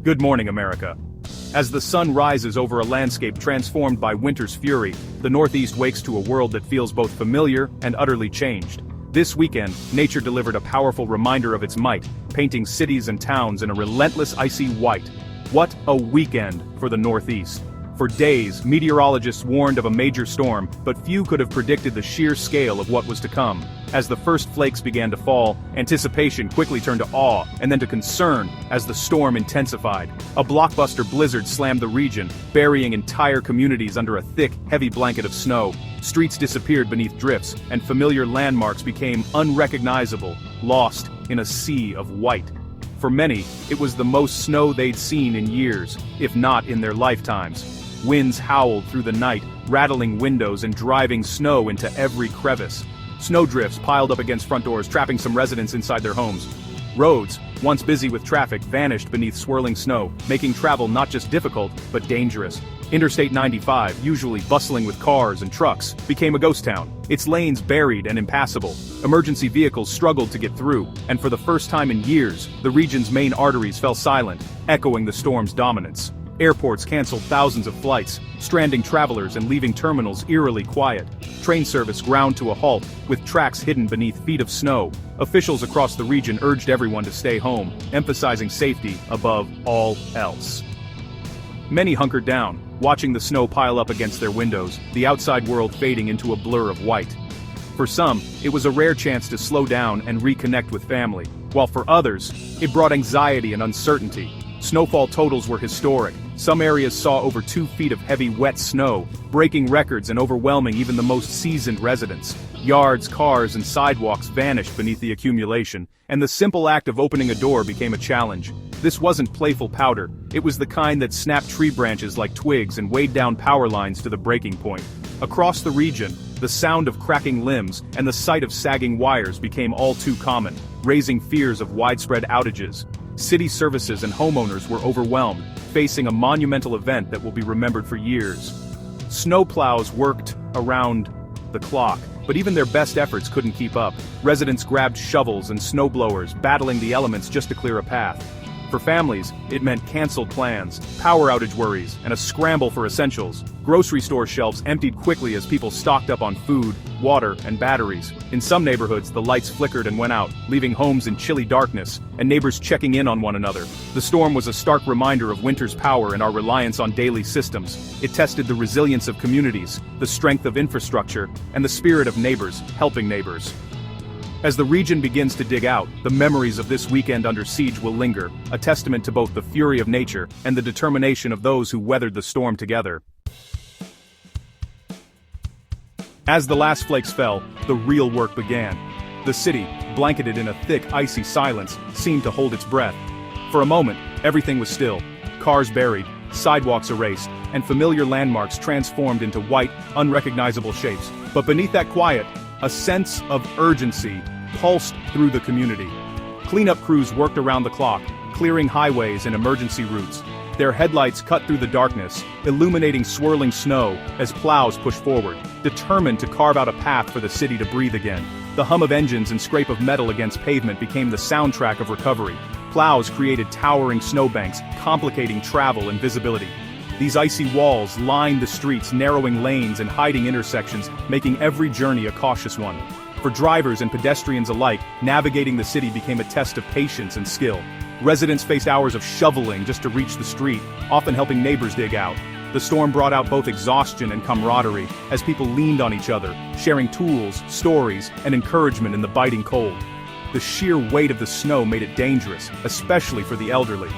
Good morning, America. As the sun rises over a landscape transformed by winter's fury, the Northeast wakes to a world that feels both familiar and utterly changed. This weekend, nature delivered a powerful reminder of its might, painting cities and towns in a relentless icy white. What a weekend for the Northeast. For days, meteorologists warned of a major storm, but few could have predicted the sheer scale of what was to come. As the first flakes began to fall, anticipation quickly turned to awe, and then to concern, as the storm intensified. A blockbuster blizzard slammed the region, burying entire communities under a thick, heavy blanket of snow. Streets disappeared beneath drifts, and familiar landmarks became unrecognizable, lost in a sea of white. For many, it was the most snow they'd seen in years, if not in their lifetimes. Winds howled through the night, rattling windows and driving snow into every crevice. Snowdrifts piled up against front doors, trapping some residents inside their homes. Roads, once busy with traffic, vanished beneath swirling snow, making travel not just difficult, but dangerous. Interstate 95, usually bustling with cars and trucks, became a ghost town, its lanes buried and impassable. Emergency vehicles struggled to get through, and for the first time in years, the region's main arteries fell silent, echoing the storm's dominance. Airports canceled thousands of flights, stranding travelers and leaving terminals eerily quiet. Train service ground to a halt, with tracks hidden beneath feet of snow. Officials across the region urged everyone to stay home, emphasizing safety above all else. Many hunkered down, watching the snow pile up against their windows, the outside world fading into a blur of white. For some, it was a rare chance to slow down and reconnect with family, while for others, it brought anxiety and uncertainty. Snowfall totals were historic. Some areas saw over 2 feet of heavy wet snow, breaking records and overwhelming even the most seasoned residents. Yards, cars, and sidewalks vanished beneath the accumulation, and the simple act of opening a door became a challenge. This wasn't playful powder, it was the kind that snapped tree branches like twigs and weighed down power lines to the breaking point. Across the region, the sound of cracking limbs and the sight of sagging wires became all too common, raising fears of widespread outages. City services and homeowners were overwhelmed, facing a monumental event that will be remembered for years. Snowplows worked around the clock, but even their best efforts couldn't keep up. Residents grabbed shovels and snowblowers, battling the elements just to clear a path. For families, it meant canceled plans, power outage worries, and a scramble for essentials. Grocery store shelves emptied quickly as people stocked up on food, water, and batteries. In some neighborhoods, the lights flickered and went out, leaving homes in chilly darkness, and neighbors checking in on one another. The storm was a stark reminder of winter's power and our reliance on daily systems. It tested the resilience of communities, the strength of infrastructure, and the spirit of neighbors helping neighbors. As the region begins to dig out, the memories of this weekend under siege will linger, a testament to both the fury of nature and the determination of those who weathered the storm together. As the last flakes fell, the real work began. The city, blanketed in a thick, icy silence, seemed to hold its breath. For a moment, everything was still. Cars buried, sidewalks erased, and familiar landmarks transformed into white, unrecognizable shapes. But beneath that quiet, a sense of urgency pulsed through the community. Cleanup crews worked around the clock, clearing highways and emergency routes. Their headlights cut through the darkness, illuminating swirling snow as plows pushed forward, determined to carve out a path for the city to breathe again. The hum of engines and scrape of metal against pavement became the soundtrack of recovery. Plows created towering snowbanks, complicating travel and visibility. These icy walls lined the streets, narrowing lanes and hiding intersections, making every journey a cautious one. For drivers and pedestrians alike, navigating the city became a test of patience and skill. Residents faced hours of shoveling just to reach the street, often helping neighbors dig out. The storm brought out both exhaustion and camaraderie, as people leaned on each other, sharing tools, stories, and encouragement in the biting cold. The sheer weight of the snow made it dangerous, especially for the elderly.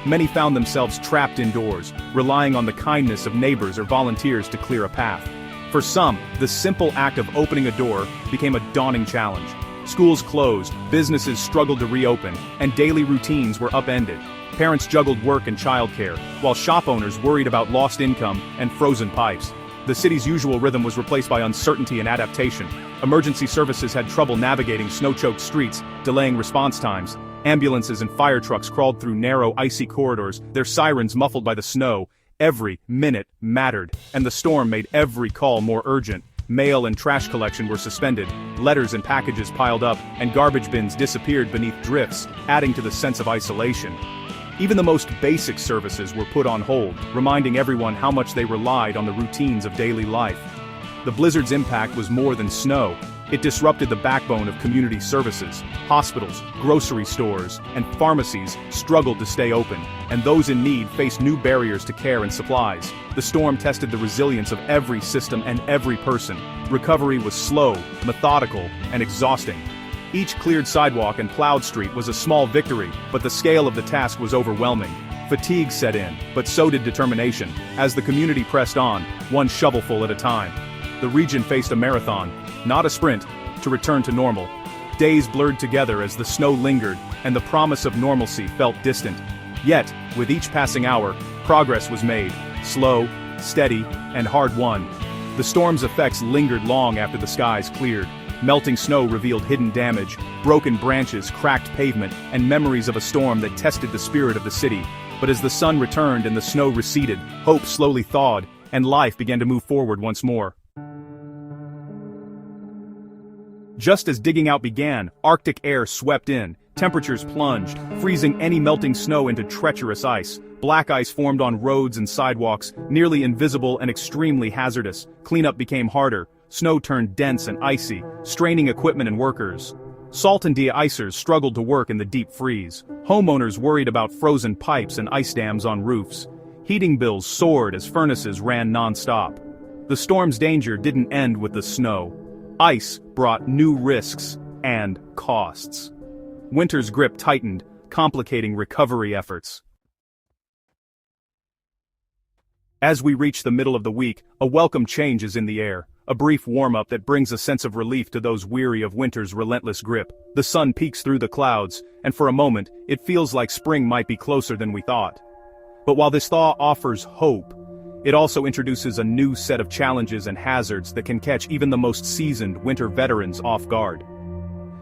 Many found themselves trapped indoors, relying on the kindness of neighbors or volunteers to clear a path. For some, the simple act of opening a door became a daunting challenge. Schools closed, businesses struggled to reopen, and daily routines were upended. Parents juggled work and childcare, while shop owners worried about lost income and frozen pipes. The city's usual rhythm was replaced by uncertainty and adaptation. Emergency services had trouble navigating snow-choked streets, delaying response times. Ambulances and fire trucks crawled through narrow, icy corridors, their sirens muffled by the snow. Every minute mattered, and the storm made every call more urgent. Mail and trash collection were suspended, letters and packages piled up, and garbage bins disappeared beneath drifts, adding to the sense of isolation. Even the most basic services were put on hold, reminding everyone how much they relied on the routines of daily life. The blizzard's impact was more than snow. It disrupted the backbone of community services. Hospitals, grocery stores, and pharmacies struggled to stay open, and those in need faced new barriers to care and supplies. The storm tested the resilience of every system and every person. Recovery was slow, methodical, and exhausting. Each cleared sidewalk and plowed street was a small victory, but the scale of the task was overwhelming. Fatigue set in, but so did determination, as the community pressed on, one shovelful at a time. The region faced a marathon, not a sprint, to return to normal. Days blurred together as the snow lingered, and the promise of normalcy felt distant. Yet, with each passing hour, progress was made, slow, steady, and hard-won. The storm's effects lingered long after the skies cleared. Melting snow revealed hidden damage, broken branches, cracked pavement, and memories of a storm that tested the spirit of the city. But as the sun returned and the snow receded, hope slowly thawed, and life began to move forward once more. Just as digging out began, Arctic air swept in, temperatures plunged, freezing any melting snow into treacherous ice. Black ice formed on roads and sidewalks, nearly invisible and extremely hazardous. Cleanup became harder. Snow turned dense and icy, straining equipment and workers. Salt and de-icers struggled to work in the deep freeze. Homeowners worried about frozen pipes and ice dams on roofs. Heating bills soared as furnaces ran non-stop. The storm's danger didn't end with the snow. Ice brought new risks and costs. Winter's grip tightened, complicating recovery efforts. As we reach the middle of the week, a welcome change is in the air. A brief warm-up that brings a sense of relief to those weary of winter's relentless grip. The sun peeks through the clouds, and for a moment, it feels like spring might be closer than we thought. But while this thaw offers hope, it also introduces a new set of challenges and hazards that can catch even the most seasoned winter veterans off guard.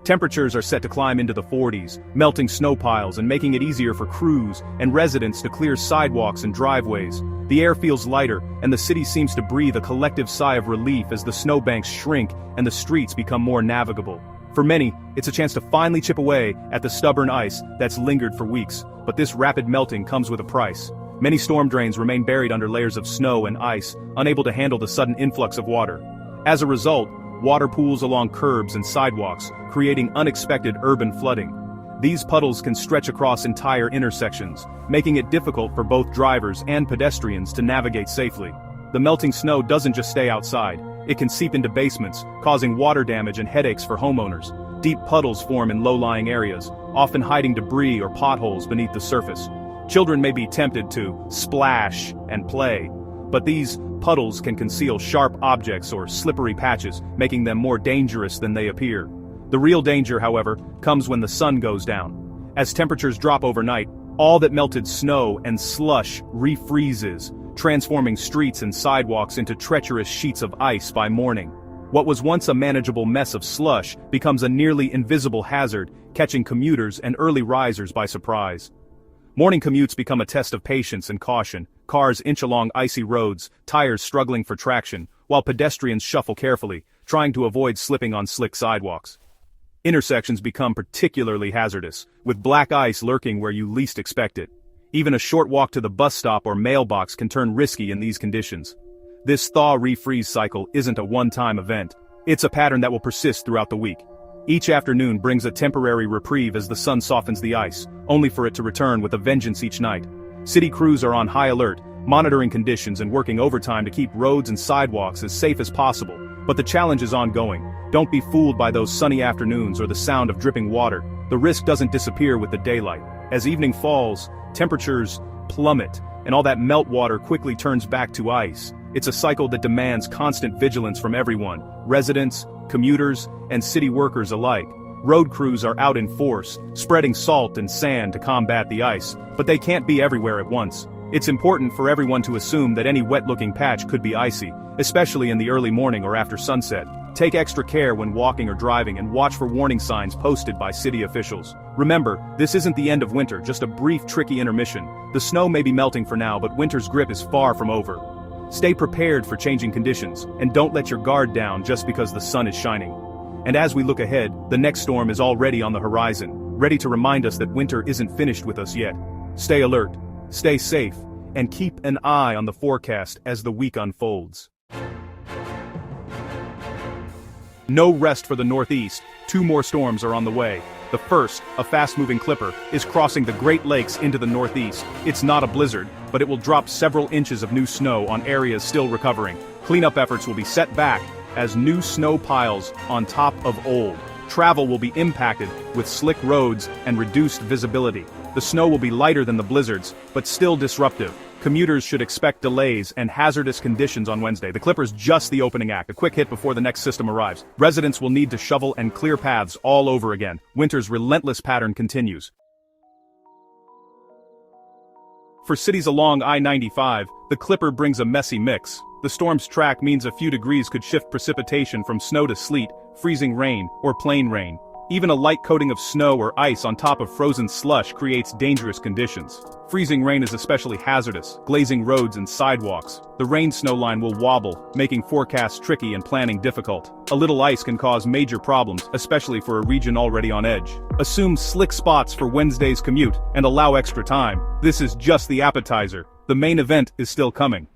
Temperatures are set to climb into the 40s, melting snow piles and making it easier for crews and residents to clear sidewalks and driveways. The air feels lighter, and the city seems to breathe a collective sigh of relief as the snowbanks shrink and the streets become more navigable. For many, it's a chance to finally chip away at the stubborn ice that's lingered for weeks, but this rapid melting comes with a price. Many storm drains remain buried under layers of snow and ice, unable to handle the sudden influx of water. As a result, water pools along curbs and sidewalks, creating unexpected urban flooding. These puddles can stretch across entire intersections, making it difficult for both drivers and pedestrians to navigate safely. The melting snow doesn't just stay outside, it can seep into basements, causing water damage and headaches for homeowners. Deep puddles form in low-lying areas, often hiding debris or potholes beneath the surface. Children may be tempted to splash and play, but these puddles can conceal sharp objects or slippery patches, making them more dangerous than they appear. The real danger, however, comes when the sun goes down. As temperatures drop overnight, all that melted snow and slush refreezes, transforming streets and sidewalks into treacherous sheets of ice by morning. What was once a manageable mess of slush becomes a nearly invisible hazard, catching commuters and early risers by surprise. Morning commutes become a test of patience and caution. Cars inch along icy roads, tires struggling for traction, while pedestrians shuffle carefully, trying to avoid slipping on slick sidewalks. Intersections become particularly hazardous, with black ice lurking where you least expect it. Even a short walk to the bus stop or mailbox can turn risky in these conditions. This thaw-refreeze cycle isn't a one-time event. It's a pattern that will persist throughout the week. Each afternoon brings a temporary reprieve as the sun softens the ice, only for it to return with a vengeance each night. City crews are on high alert, monitoring conditions and working overtime to keep roads and sidewalks as safe as possible. But the challenge is ongoing. Don't be fooled by those sunny afternoons or the sound of dripping water. The risk doesn't disappear with the daylight. As evening falls, temperatures plummet, and all that meltwater quickly turns back to ice. It's a cycle that demands constant vigilance from everyone, residents, commuters, and city workers alike. Road crews are out in force, spreading salt and sand to combat the ice, but they can't be everywhere at once. It's important for everyone to assume that any wet-looking patch could be icy, especially in the early morning or after sunset. Take extra care when walking or driving and watch for warning signs posted by city officials. Remember, this isn't the end of winter, just a brief tricky intermission. The snow may be melting for now, but winter's grip is far from over. Stay prepared for changing conditions, and don't let your guard down just because the sun is shining. And as we look ahead, the next storm is already on the horizon, ready to remind us that winter isn't finished with us yet. Stay alert, stay safe, and keep an eye on the forecast as the week unfolds. No rest for the Northeast, 2 more storms are on the way. The first, a fast-moving clipper, is crossing the Great Lakes into the Northeast. It's not a blizzard, but it will drop several inches of new snow on areas still recovering. Cleanup efforts will be set back as new snow piles on top of old. Travel will be impacted with slick roads and reduced visibility. The snow will be lighter than the blizzards, but still disruptive. Commuters should expect delays and hazardous conditions on Wednesday. The clipper's just the opening act, a quick hit before the next system arrives. Residents will need to shovel and clear paths all over again. Winter's relentless pattern continues. For cities along I-95, the clipper brings a messy mix. The storm's track means a few degrees could shift precipitation from snow to sleet, freezing rain, or plain rain. Even a light coating of snow or ice on top of frozen slush creates dangerous conditions. Freezing rain is especially hazardous, glazing roads and sidewalks. The rain-snow line will wobble, making forecasts tricky and planning difficult. A little ice can cause major problems, especially for a region already on edge. Assume slick spots for Wednesday's commute and allow extra time. This is just the appetizer. The main event is still coming.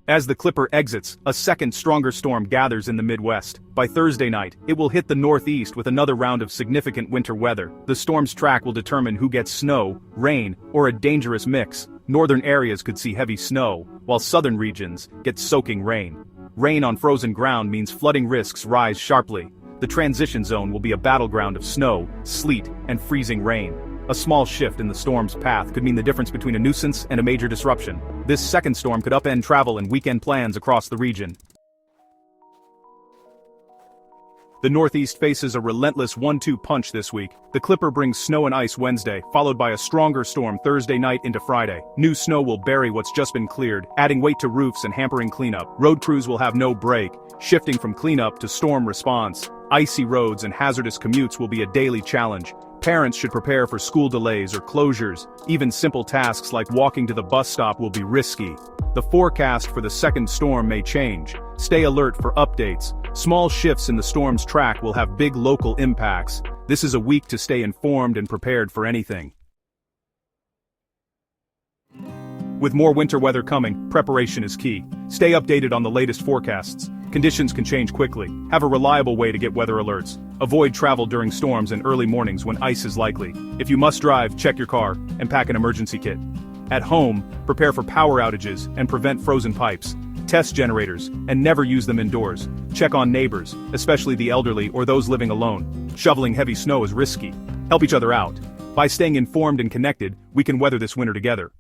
As the clipper exits, a second stronger storm gathers in the Midwest. By Thursday night, it will hit the Northeast with another round of significant winter weather. The storm's track will determine who gets snow, rain, or a dangerous mix. Northern areas could see heavy snow, while southern regions get soaking rain. Rain on frozen ground means flooding risks rise sharply. The transition zone will be a battleground of snow, sleet, and freezing rain. A small shift in the storm's path could mean the difference between a nuisance and a major disruption. This second storm could upend travel and weekend plans across the region. The Northeast faces a relentless 1-2 punch this week. The clipper brings snow and ice Wednesday, followed by a stronger storm Thursday night into Friday. New snow will bury what's just been cleared, adding weight to roofs and hampering cleanup. Road crews will have no break, shifting from cleanup to storm response. Icy roads and hazardous commutes will be a daily challenge. Parents should prepare for school delays or closures. Even simple tasks like walking to the bus stop will be risky. The forecast for the second storm may change. Stay alert for updates. Small shifts in the storm's track will have big local impacts. This is a week to stay informed and prepared for anything. With more winter weather coming, preparation is key. Stay updated on the latest forecasts. Conditions can change quickly. Have a reliable way to get weather alerts. Avoid travel during storms and early mornings when ice is likely. If you must drive, check your car and pack an emergency kit. At home, prepare for power outages and prevent frozen pipes. Test generators and never use them indoors. Check on neighbors, especially the elderly or those living alone. Shoveling heavy snow is risky. Help each other out. By staying informed and connected, we can weather this winter together.